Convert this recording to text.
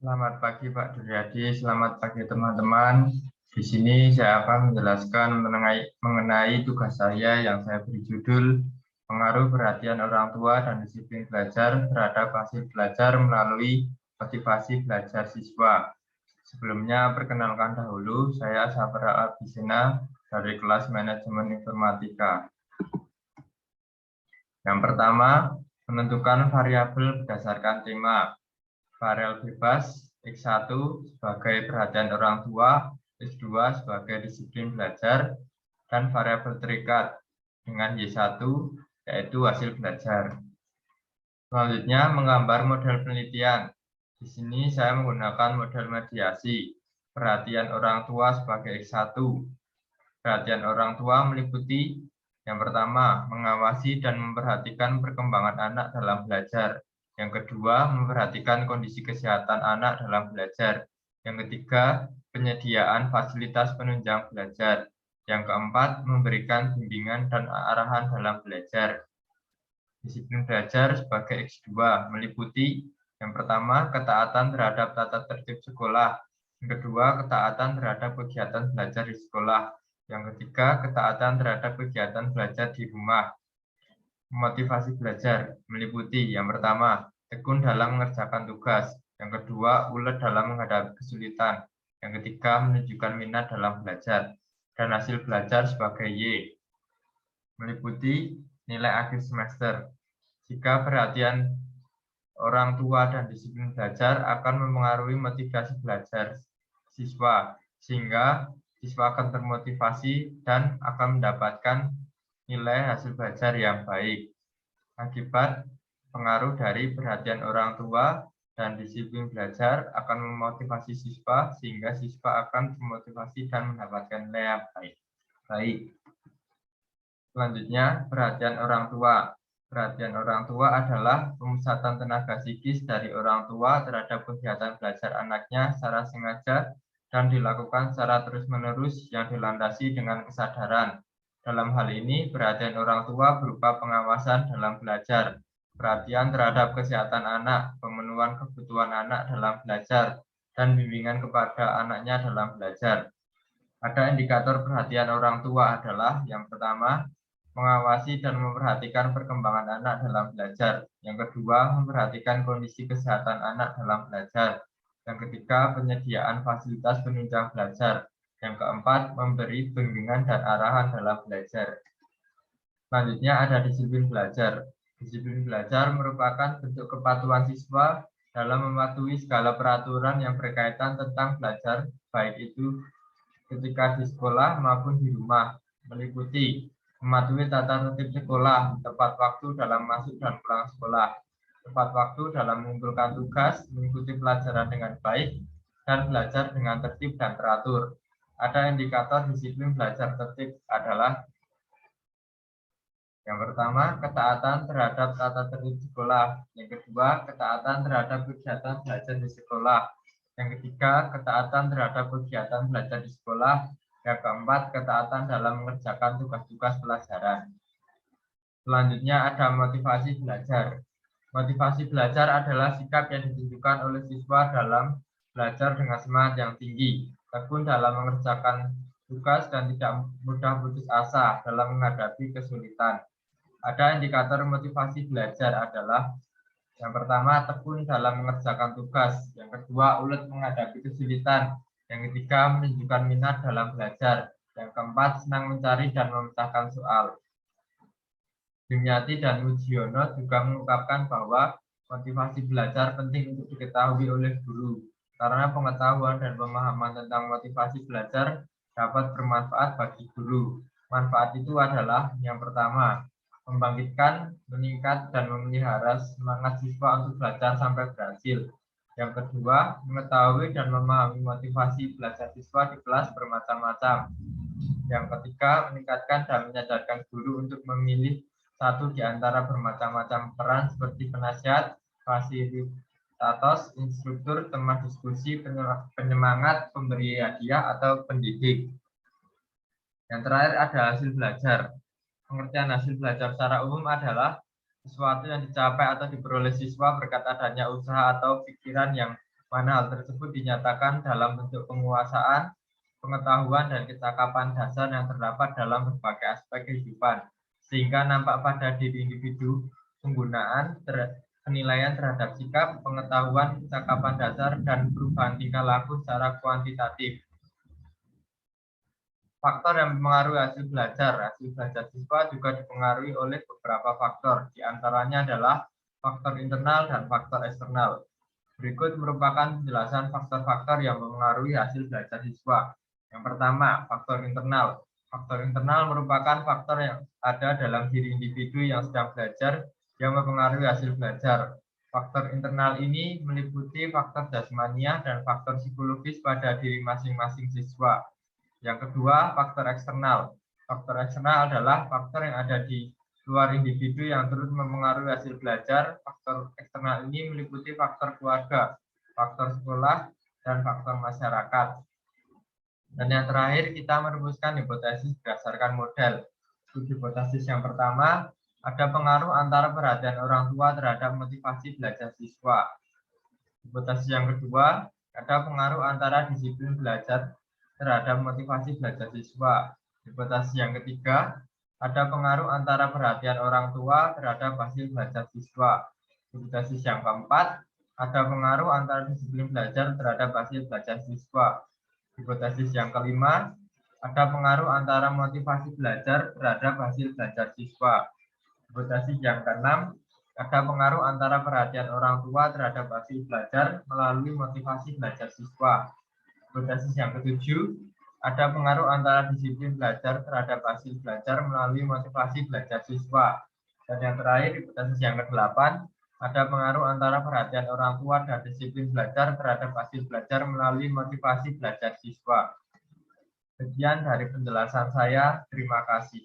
Selamat pagi Pak Duryadi, selamat pagi teman-teman. Di sini saya akan menjelaskan mengenai tugas saya yang saya beri judul pengaruh perhatian orang tua dan disiplin belajar terhadap hasil belajar melalui motivasi belajar siswa. Sebelumnya perkenalkan dahulu, saya Sabra Abisena dari kelas Manajemen Informatika. Yang pertama, menentukan variabel berdasarkan tema. Variabel bebas X1 sebagai perhatian orang tua, X2 sebagai disiplin belajar, dan variabel terikat dengan Y1 yaitu hasil belajar. Selanjutnya, menggambar model penelitian. Di sini saya menggunakan model mediasi. Perhatian orang tua sebagai X1. Perhatian orang tua meliputi yang pertama, mengawasi dan memperhatikan perkembangan anak dalam belajar. Yang kedua, memperhatikan kondisi kesehatan anak dalam belajar. Yang ketiga, penyediaan fasilitas penunjang belajar. Yang keempat, memberikan bimbingan dan arahan dalam belajar. Disiplin belajar sebagai X2 meliputi yang pertama, ketaatan terhadap tata tertib sekolah. Yang kedua, ketaatan terhadap kegiatan belajar di sekolah. Yang ketiga, ketaatan terhadap kegiatan belajar di rumah. Motivasi belajar meliputi yang pertama, tekun dalam mengerjakan tugas. Yang kedua, ulet dalam menghadapi kesulitan. Yang ketiga, menunjukkan minat dalam belajar. Dan hasil belajar sebagai Y. Meliputi nilai akhir semester. Jika perhatian orang tua dan disiplin belajar akan mempengaruhi motivasi belajar siswa, sehingga siswa akan termotivasi dan akan mendapatkan nilai hasil belajar yang baik. Akibat pengaruh dari perhatian orang tua dan disiplin belajar akan memotivasi siswa, sehingga siswa akan termotivasi dan mendapatkan nilai yang baik. Selanjutnya, perhatian orang tua. Perhatian orang tua adalah pemusatan tenaga psikis dari orang tua terhadap kegiatan belajar anaknya secara sengaja dan dilakukan secara terus-menerus yang dilandasi dengan kesadaran. Dalam hal ini, perhatian orang tua berupa pengawasan dalam belajar, perhatian terhadap kesehatan anak, pemenuhan kebutuhan anak dalam belajar, dan bimbingan kepada anaknya dalam belajar. Ada indikator perhatian orang tua adalah yang pertama, mengawasi dan memperhatikan perkembangan anak dalam belajar. Yang kedua, memperhatikan kondisi kesehatan anak dalam belajar. Yang ketiga, penyediaan fasilitas penunjang belajar. Yang keempat, memberi bimbingan dan arahan dalam belajar. Selanjutnya ada disiplin belajar. Disiplin belajar merupakan bentuk kepatuhan siswa dalam mematuhi segala peraturan yang berkaitan tentang belajar, baik itu ketika di sekolah maupun di rumah, meliputi mematuhi tata tertib sekolah, tepat waktu dalam masuk dan pulang sekolah, tepat waktu dalam mengumpulkan tugas, mengikuti pelajaran dengan baik, dan belajar dengan tertib dan teratur. Ada indikator disiplin belajar tertib adalah yang pertama, ketaatan terhadap tata tertib sekolah. Yang kedua, ketaatan terhadap kegiatan belajar di sekolah. Yang ketiga, ketaatan terhadap kegiatan belajar di sekolah. Yang keempat, ketaatan dalam mengerjakan tugas-tugas pelajaran. Selanjutnya ada motivasi belajar. Motivasi belajar adalah sikap yang ditunjukkan oleh siswa dalam belajar dengan semangat yang tinggi, tekun dalam mengerjakan tugas dan tidak mudah putus asa dalam menghadapi kesulitan. Ada indikator motivasi belajar adalah yang pertama, tekun dalam mengerjakan tugas. Yang kedua, ulet menghadapi kesulitan. Yang ketiga, menunjukkan minat dalam belajar. Yang keempat, senang mencari dan memecahkan soal. Dimyati dan Mujiono juga mengungkapkan bahwa motivasi belajar penting untuk diketahui oleh guru, karena pengetahuan dan pemahaman tentang motivasi belajar dapat bermanfaat bagi guru. Manfaat itu adalah yang pertama, membangkitkan, meningkat, dan memelihara semangat siswa untuk belajar sampai berhasil. Yang kedua, mengetahui dan memahami motivasi belajar siswa di kelas bermacam-macam. Yang ketiga, meningkatkan dan menyadarkan guru untuk memilih satu di antara bermacam-macam peran seperti penasihat, fasilitator, instruktur, teman diskusi, penyemangat, pemberi hadiah, atau pendidik. Yang terakhir ada hasil belajar. Pengertian hasil belajar secara umum adalah sesuatu yang dicapai atau diperoleh siswa berkat adanya usaha atau pikiran yang mana hal tersebut dinyatakan dalam bentuk penguasaan, pengetahuan, dan kecakapan dasar yang terdapat dalam berbagai aspek kehidupan, sehingga nampak pada diri individu, penggunaan, penilaian terhadap sikap, pengetahuan, kecakapan dasar, dan perubahan tingkah laku secara kuantitatif. Faktor yang mempengaruhi hasil belajar siswa juga dipengaruhi oleh beberapa faktor, diantaranya adalah faktor internal dan faktor eksternal. Berikut merupakan penjelasan faktor-faktor yang mempengaruhi hasil belajar siswa. Yang pertama, faktor internal. Faktor internal merupakan faktor yang ada dalam diri individu yang sedang belajar yang mempengaruhi hasil belajar. Faktor internal ini meliputi faktor jasmania dan faktor psikologis pada diri masing-masing siswa. Yang kedua, faktor eksternal. Faktor eksternal adalah faktor yang ada di luar individu yang turut mempengaruhi hasil belajar. Faktor eksternal ini meliputi faktor keluarga, faktor sekolah, dan faktor masyarakat. Dan yang terakhir, kita merumuskan hipotesis berdasarkan model. Hipotesis yang pertama, ada pengaruh antara perhatian orang tua terhadap motivasi belajar siswa. Hipotesis yang kedua, ada pengaruh antara disiplin belajar terhadap motivasi belajar siswa. Hipotesis yang ketiga, ada pengaruh antara perhatian orang tua terhadap hasil belajar siswa. Hipotesis yang keempat, ada pengaruh antara disiplin belajar terhadap hasil belajar siswa. Hipotesis yang kelima, ada pengaruh antara motivasi belajar terhadap hasil belajar siswa. Hipotesis yang keenam, ada pengaruh antara perhatian orang tua terhadap hasil belajar melalui motivasi belajar siswa. Hipotesis yang ketujuh, ada pengaruh antara disiplin belajar terhadap hasil belajar melalui motivasi belajar siswa. Dan yang terakhir, hipotesis yang kedelapan, ada pengaruh antara perhatian orang tua dan disiplin belajar terhadap hasil belajar melalui motivasi belajar siswa. Sekian dari penjelasan saya, terima kasih.